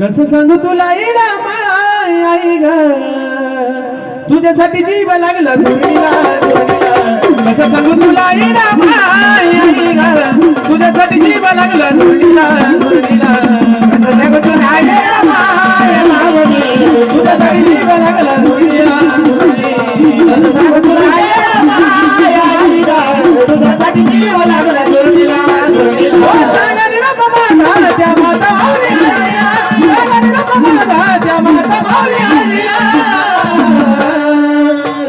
कसं सांगू तुला आई ग तुझ्यासाठी जीव लागला जोडीला कसं सांगू तुला आई ग तुझ्यासाठी जीव लागला जोडीला कसं सांगू तुला तुझ्यासाठी जीव लागला जोडीला कसं सांगू तुला तुझ्यासाठी जीव लागला जोडीला त्या माता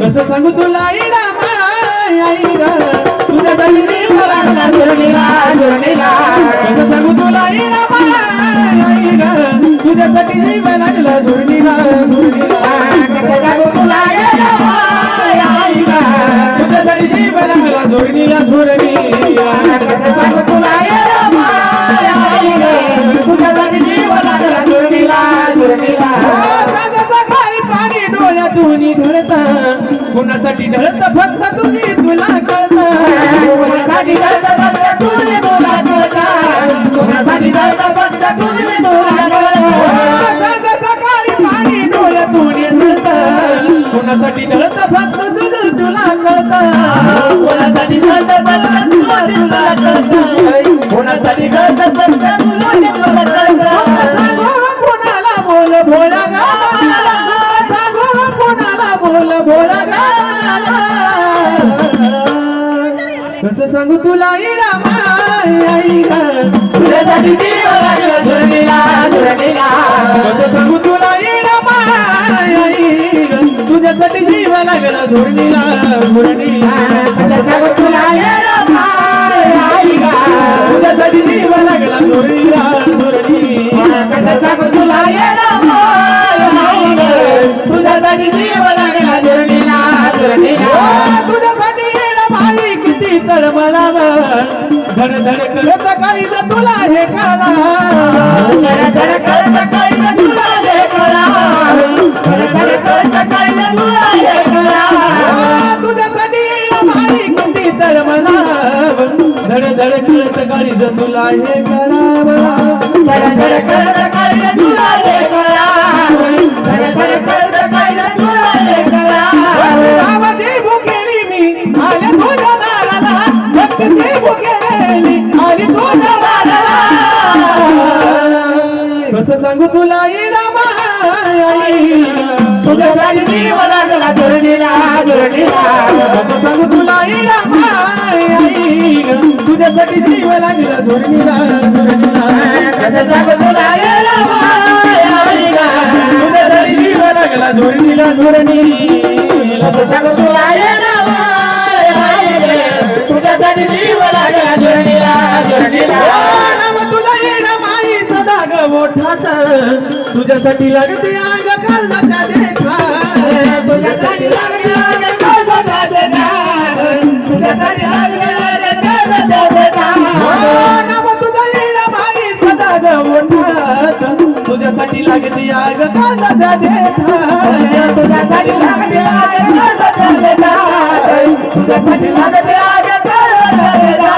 कसं सांगू तुला आई ग तुझ्यासाठी जीव लागला जोडीला कसं सांगू तुला आई ग तुझ्यासाठी जीव लागला जोडीला कसं सांगू तुला आई ग तुझ्यासाठी जीव लागला जोडीला कसं सांगू तुला आई ग तुझ्यासाठी जीव लागला जोडीला सकाळी पाणी डोळ्यातून ढळता कुणासाठी ढळत फक्त तुझी तुला कळत कुणासाठी ढळत फक्त तुझी तुला कळत कुणासाठी ढळत फक्त तुझी तुला कळत सकाळी पाणी डोळ्यातून ढळत कुणासाठी ढळत फक्त तुझी तुला कळत कुणासाठी ढळत फक्त तुझी तुला कळत कुणासाठी ढळत फक्त तुझी तुला कळत कोणाला बोल भोळा गा सांगू कोणाला बोल भोळा गा कसं सांगू तुला आई ग तुझ्यासाठी जीव लागला जोडीला कसं सांगू तुला आई ग तुझ्यासाठी जीव लागला जोडीला कसं सांगू तुला आई ग तुझ्यासाठी जीव लागला जोडीला कसं सांगू तुला तुझ्यासाठी जीव लागला जोडीला तुझ्यासाठी बाई किती तळमळाव धड धड करत काळीज तुला हे कळा धड धड करत काळीज तुला हे कळा धड धड करत काळीज तुला हे कळा तुझ्यासाठी बाई किती तळमळाव धड धड करत काळीज तुला हे कळा धड धड करत काळीज तुला हे कळा धड धड करत काळीज तुला हे कळा गावाची भुकेली मी आले तुझ्या दाराला भक्तीची भुकेली आली तुझ्या दाराला कसं सांगू तुला आई तुझ्यासाठी जीव लागला जोडीला कसं सांगू तुला आई तुझ्यासाठी जीव लागला जोडीला कसं सांगू तुला आई तुझ्यासाठी जीव लागला जोडीला कसं सांगू तुला तुझ्यासाठी जीव लागला जोडीला तुझा येणं माई सदा ग मोठात तुझ्यासाठी लागते आग काळजाच्या देखा तुझ्यासाठी लागते आग काळजाच्या देखा तुझ्यासाठी लागते आग काळजाच्या देखा तुझा येणं माई सदा ग मोठात तुझ्यासाठी लागते आग काळजाच्या देखा तुझ्यासाठी लागते आग काळजाच्या देखा तुझ्यासाठी लागते आग काळजाच्या देखा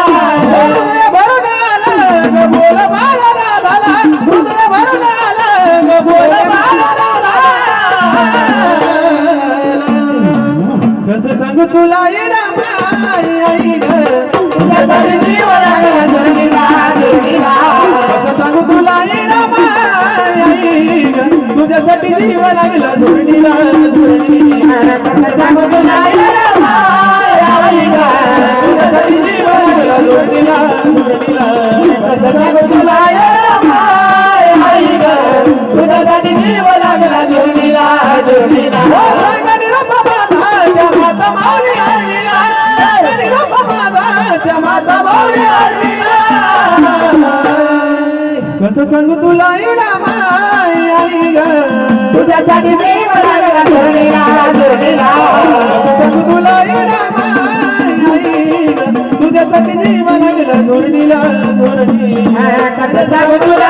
भरून आलं ग बोल बाळा झाला हृदय भरून आलं ग बोल बाळा कसं सांगू तुला आई ग तुझ्यासाठी जीव लागला जोडीला कसं सांगू तुला आई ग तुझ्यासाठी जीव लागला जोडीला कसं सांगू तुला आई ग तुझ्यासाठी जीव लागला जोडीला कसं सांगू तुला आई ग तुझ्यासाठी जीव लागला जोडीला माता माऊली माता माऊली कसं सांगू तुला आई ग तुझ्यासाठी जीव लागला जोडीला कसं सांगू तुला आई ग तुझ्यासाठी जीव लागला जोडीला कसं सांगू तुला